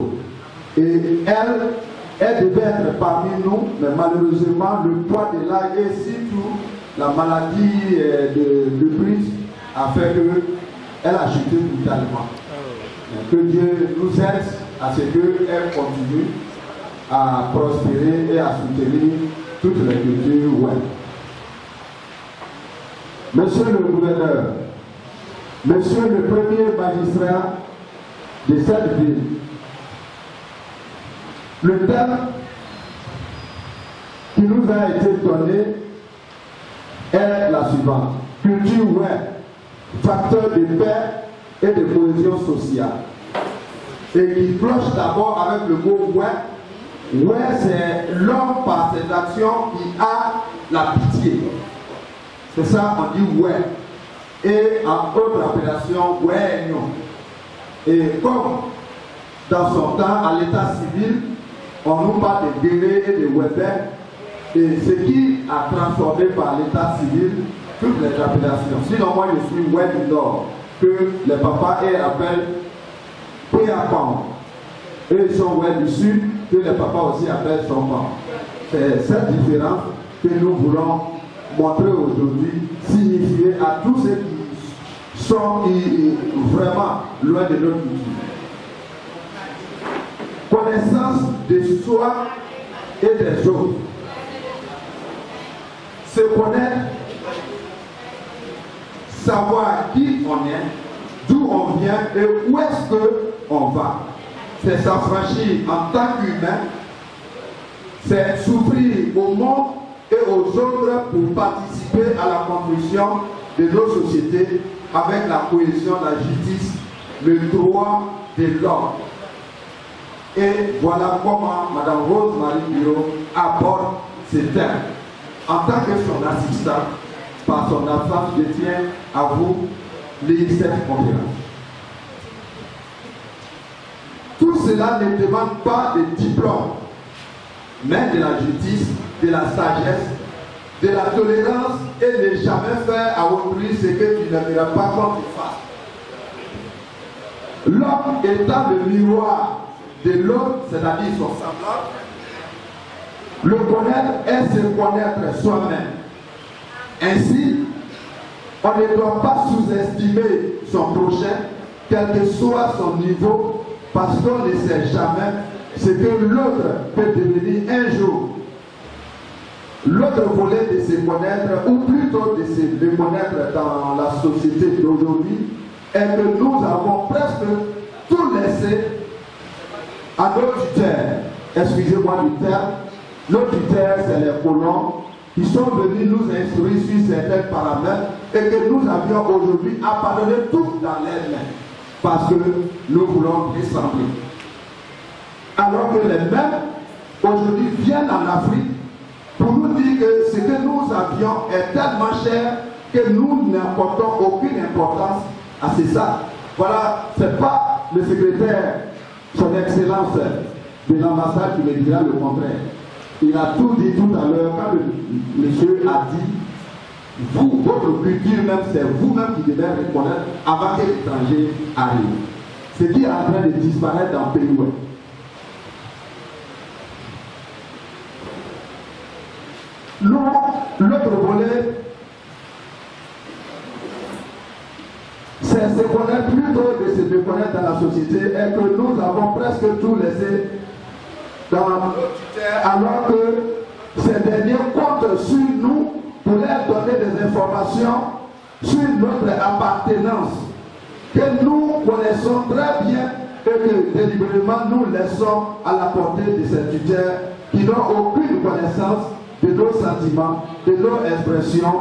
Et elle devait être parmi nous, mais malheureusement, le poids de l'âge et surtout la maladie de prise a fait qu'elle a chuté brutalement. Que Dieu nous aide à ce qu'elle continue à prospérer et à soutenir toutes les cultures. Ouais. Monsieur le gouverneur, monsieur le premier magistrat de cette ville, le thème qui nous a été donné est la suivante. Culture web, facteur de paix et de cohésion sociale. Et qui cloche d'abord avec le mot web. Web, c'est l'homme par ses actions qui a la pitié. C'est ça, on dit web. Et en autre appellation, web. Et comme dans son temps, à l'état civil, on nous parle de guerriers et de Weber, et ce qui a transformé par l'état civil toutes les appellations. Sinon, moi je suis Web du Nord, que les papas appellent Péapan. Eux ils sont Web du Sud, que les papas aussi appellent Sompan. C'est cette différence que nous voulons montrer aujourd'hui, signifier à tous ceux qui sont vraiment loin de notre culture. Connaissance de soi et des autres. Se connaître, savoir qui on est, d'où on vient et où est-ce qu'on va. C'est s'affranchir en tant qu'humain, c'est s'ouvrir au monde et aux autres pour participer à la construction de nos sociétés avec la cohésion, la justice, le droit de l'homme. Et voilà comment Mme Rose-Marie Bureau aborde ces thèmes. En tant que son assistant, par son absence, je tiens à vous lire cette conférence. Tout cela ne demande pas de diplôme, mais de la justice, de la sagesse, de la tolérance et ne jamais faire à autrui ce que tu n'aimerais pas qu'on te fasse. L'homme étant le miroir de l'autre, c'est-à-dire son semblable, le connaître est se connaître soi-même. Ainsi, on ne doit pas sous-estimer son prochain, quel que soit son niveau, parce qu'on ne sait jamais ce que l'autre peut devenir un jour. L'autre volet de se connaître, ou plutôt de se connaître dans la société d'aujourd'hui, est que nous avons presque tout laissé à nos tuteurs. Excusez-moi du terme. Nos tuteurs, c'est les colons qui sont venus nous instruire sur certains paramètres et que nous avions aujourd'hui abandonné tout dans leurs mains parce que nous voulons ressembler. Alors que les mêmes aujourd'hui viennent en Afrique pour nous dire que ce que nous avions est tellement cher que nous n'apportons aucune importance à ça. Voilà, ce n'est pas le secrétaire, son excellence de l'ambassade qui me dira le contraire. Il a tout dit tout à l'heure quand le monsieur a dit, vous, votre culture même, c'est vous-même qui devez reconnaître avant que l'étranger arrive. Ce qui est en train de disparaître dans le pays. L'autre volet, c'est se connaître plutôt de se déconnaître dans la société et que nous avons presque tout laissé dans alors que ces derniers comptent sur nous pour leur donner des informations sur notre appartenance que nous connaissons très bien et que délibérément nous laissons à la portée de ces tuteurs qui n'ont aucune connaissance de nos sentiments, de nos expressions,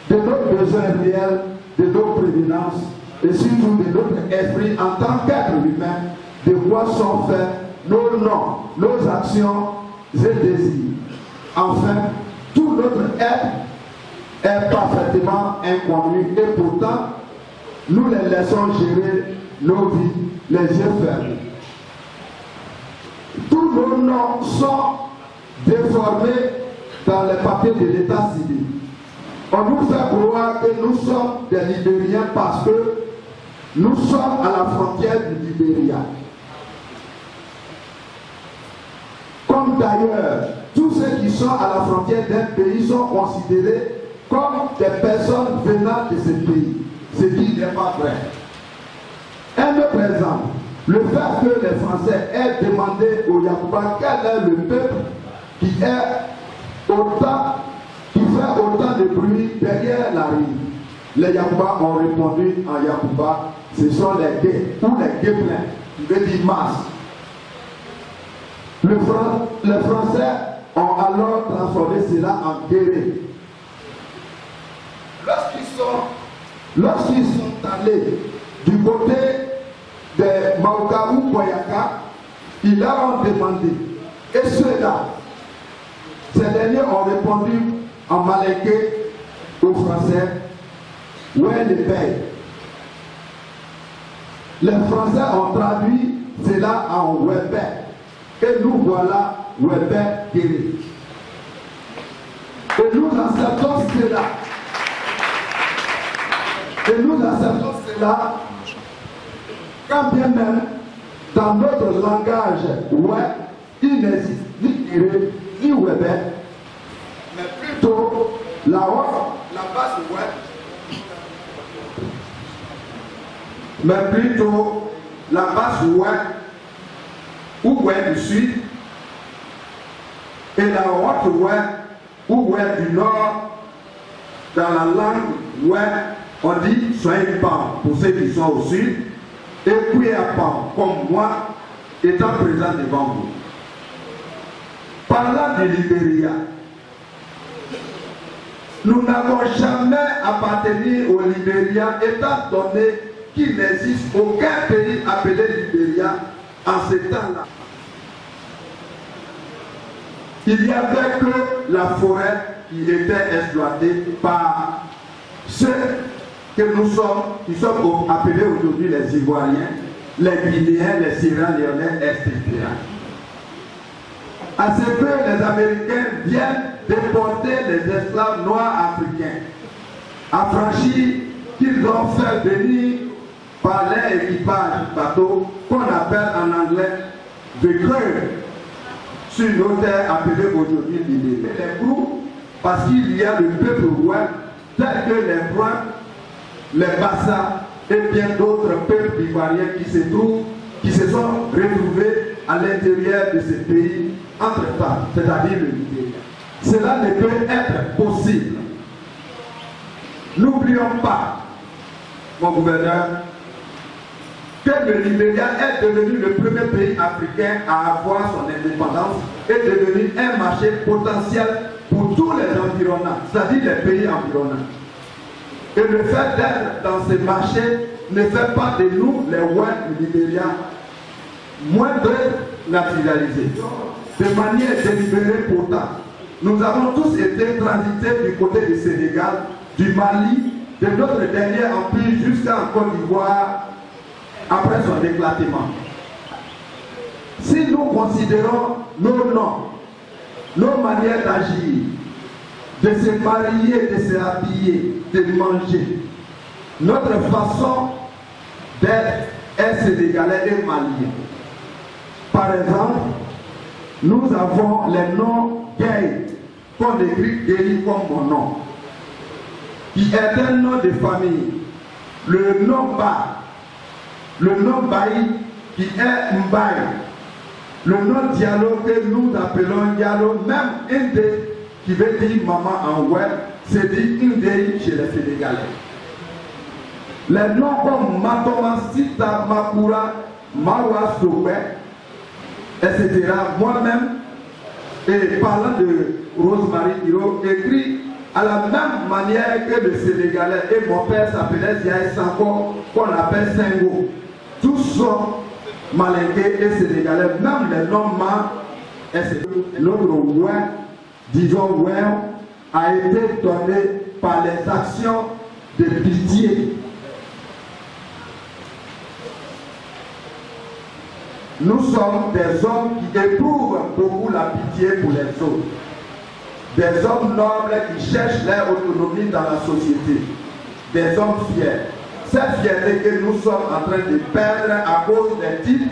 de nos besoins réels, de nos prévenances et surtout de notre esprit en tant qu'être humain, de quoi sont faits nos noms, nos actions et désirs. Enfin, tout notre être est parfaitement inconnu et pourtant, nous les laissons gérer nos vies, les yeux fermés. Tous nos noms sont déformés dans les papiers de l'état civil. On nous fait croire que nous sommes des Libériens parce que nous sommes à la frontière du Libéria. Comme d'ailleurs, tous ceux qui sont à la frontière d'un pays sont considérés comme des personnes venant de ce pays. Ce qui n'est pas vrai. Un autre exemple, le fait que les Français aient demandé aux Yacouba quel est le peuple qui fait autant de bruit derrière la rive. Les Yacouba ont répondu en Yacouba, ce sont les gays ou les guéplins, qui veut dire masse. Les Français ont alors transformé cela en guéré. Lorsqu'ils sont allés du côté de Maoukaou Boyaka, ils leur ont demandé. Et ceux-là, ces derniers ont répondu en malinqué aux Français, où est le père? Les Français ont traduit cela en Weber. Et nous voilà Weber guéri. Et nous acceptons cela. Et nous acceptons cela quand bien même dans notre langage web, il n'existe ni Guéré, ni Weber, mais plutôt la base web, mais plutôt la base web ou web du sud et la haute web ou web du nord. Dans la langue web, on dit soyez pas pour ceux qui sont au sud et puis à pas comme moi étant présent devant vous. Parlant du Libéria, nous n'avons jamais appartenu au Libéria étant donné qu'il n'existe aucun pays appelé Libéria en ce temps-là. Il n'y avait que la forêt qui était exploitée par ceux que nous sommes, qui sommes appelés aujourd'hui les Ivoiriens, les Guinéens, les Sierra-Léonais, etc. À ce que les Américains viennent déporter les esclaves noirs africains, affranchis qu'ils ont fait venir par leur équipage bateau qu'on appelle en anglais the crew sur nos terres appelées aujourd'hui Libéria. Les groupes, parce qu'il y a le peuple roi, tel que les Blancs, les Bassa et bien d'autres peuples ivoiriens qui se sont retrouvés à l'intérieur de ce pays entre-temps, c'est-à-dire le Libéria. Cela ne peut être possible. N'oublions pas, mon gouverneur, que le Libéria est devenu le premier pays africain à avoir son indépendance et devenu un marché potentiel pour tous les environnants, c'est-à-dire les pays environnants. Et le fait d'être dans ces marchés ne fait pas de nous, les Ouest du Libéria, moins naturalisés. De manière délibérée pourtant, nous avons tous été transités du côté du Sénégal, du Mali, de notre dernier empire jusqu'en Côte d'Ivoire, après son éclatement. Si nous considérons nos noms, nos manières d'agir, de se marier, de se habiller, de manger, notre façon d'être est sénégalais et malien. Par exemple, nous avons les noms gays, qu'on écrit Guéhi comme mon nom, qui est un nom de famille. Le nom Ba, le nom Baï, qui est Mbaye. Le nom Diallo que nous appelons Diallo, même Inde, qui veut dire maman en web, c'est dit Inde chez les Sénégalais. Les noms comme Matoma, Sita, Makura, Mawa, Sowe, etc. Moi-même, et parlant de Rosemary Hiro, écrit à la même manière que le Sénégalais, et mon père s'appelait Ziaï Sanko, qu'on appelle Sengo. Tous sont malinqués et sénégalais, même les noms ma, notre ouin, disons ouin, a été donné par les actions de pitié. Nous sommes des hommes qui éprouvent beaucoup la pitié pour les autres. Des hommes nobles qui cherchent leur autonomie dans la société. Des hommes fiers. Cette fierté que nous sommes en train de perdre à cause des types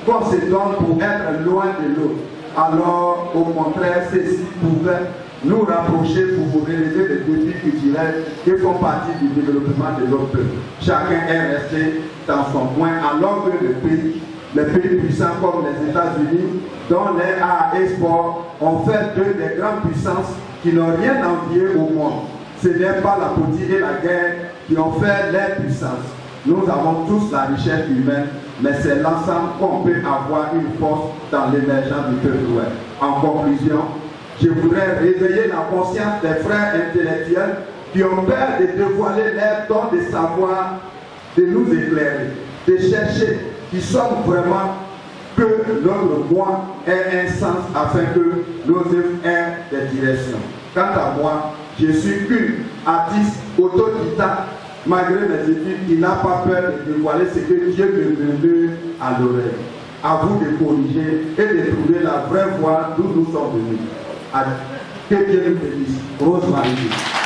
qu'on se donne pour être loin de l'autre. alors au contraire, ceci pouvait nous rapprocher pour relever les défis culturels qui font partie du développement de notre peuple. Chacun est resté dans son coin, alors que les pays puissants comme les États-Unis, dont les arts et sports ont fait deux des grandes puissances qui n'ont rien envié au monde. Ce n'est pas la politique et la guerre qui ont fait les puissances. Nous avons tous la richesse humaine, mais c'est l'ensemble qu'on peut avoir une force dans l'émergence du peuple. En conclusion, je voudrais réveiller la conscience des frères intellectuels qui ont peur de dévoiler leur don de savoir, de nous éclairer, de chercher qui sommes vraiment que notre moi ait un sens afin que nos œuvres aient des directions. Quant à moi, je suis qu'une artiste autodidacte, malgré mes études, qui n'a pas peur de dévoiler ce que Dieu me murmure à l'oreille. À vous de corriger et de trouver la vraie voie d'où nous sommes venus. Que Dieu nous bénisse. Rose Marie.